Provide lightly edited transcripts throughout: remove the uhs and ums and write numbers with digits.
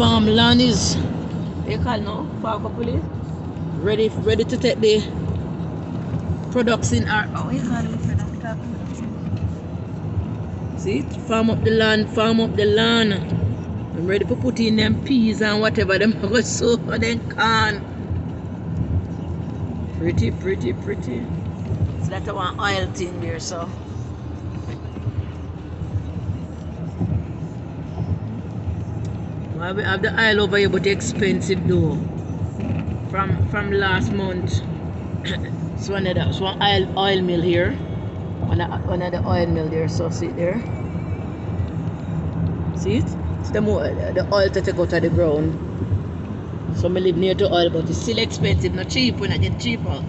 farmland is, they call now, Falcopoli, ready to take the products in our, oh, you call it product. See it? Farm up the land. I'm ready to put in them peas and whatever them go sow for them can. Pretty. It's like a one oil thing there, so. Well, we have the oil over here, but expensive though. From last month. So one oil mill here. One of the oil mill there, so see it there. See it? It's the oil to take out of the ground. So I live near to oil, but it's still expensive, not cheap when I get cheaper. I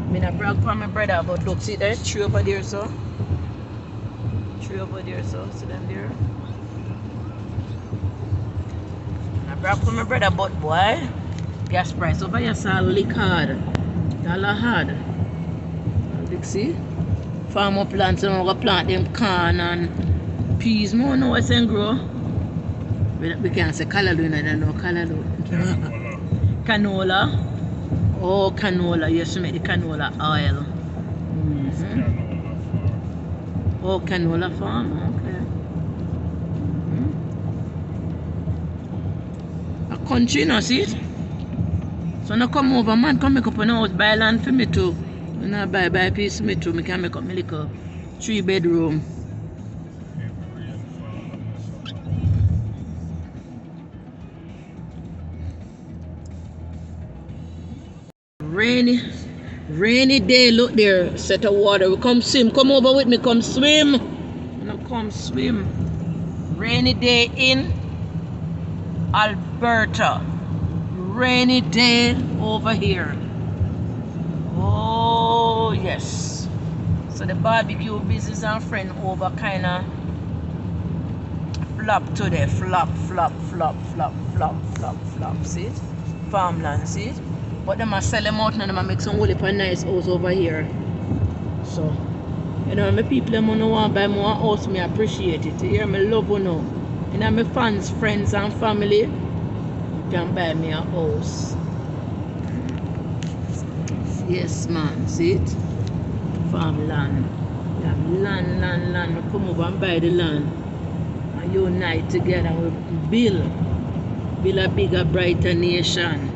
mean, I brag for my brother, but look, see there, tree over there, so. See them there. I brag for my brother, but boy, gas price over here is lick hard. Dollar hard. Look, see? Farm up plants, so I'm going to plant them corn and peas. More know what's in grow. We can't say callaloo, I don't know callaloo. Canola. Oh, canola. Yes, we make the canola oil. Oh, canola farm. Okay. A country, you know, see it? So now come over, man, come make up an house, buy land for me too. When I buy a piece for me too, I can make up my little 3-bedroom. Rainy day, look there, set of water. We come swim, come over with me, come swim. No, come swim. Rainy day in Alberta. Rainy day over here. Oh yes. So the barbecue business and friend over kinda flop today. Flop. See it? Farmland, see it? But them are sell them out and them are make some really nice house over here. So, you know, my people them want to buy more house, me appreciate it. Here me love you know. You know, my fans, friends and family, you can buy me a house. Yes man, see it? Farmland. We have land. We come over and buy the land. And unite together and we build a bigger, brighter nation.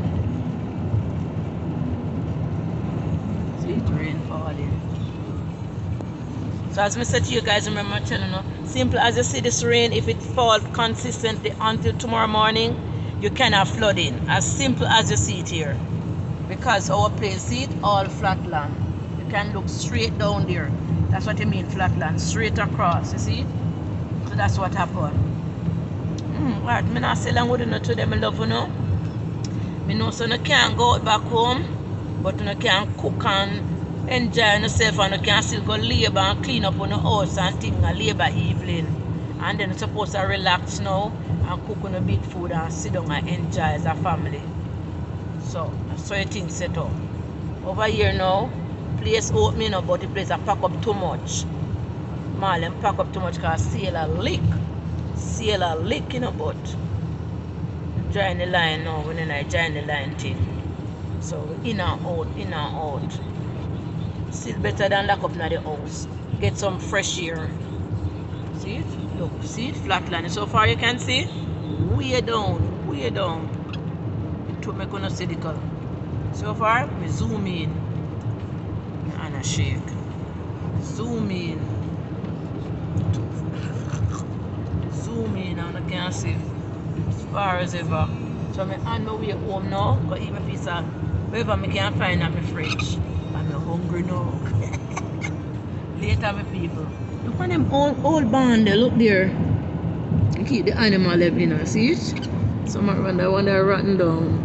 Rain falling. So as I said to you guys, remember telling you, simple as you see this rain, if it falls consistently until tomorrow morning, you cannot flood in. As simple as you see it here. Because our place, see it, all flat land. You can look straight down there. That's what you mean, flat land, straight across, you see it? So that's what happened. Right, I not say long with you to them, I love you know. I know so you can't go out back home, but you can cook and enjoy yourself and you can still go labor and clean up on the house and things and labor evening. And then you're supposed to relax now and cook on a big food and sit down and enjoy as a family. So you think set up. Over here now, place opening up, but the place I pack up too much. Marlon pack up too much because sailor leak. Sailor leak in a boat. Join the line now when I join the line thing. So in and out. Still better than lock up in the house. Get some fresh air. See it? Look, see it? Flatland. So far you can see? Way down. To make on see the color. So far, we zoom in. And a shake. Zoom in. And I can see as far as ever. So I'm on my way home now. But even if it's wherever I can find at my fridge. I'm hungry now. Later, my people. Look at them old band there, look there. And keep the animal left in, see it? Some are rotten down.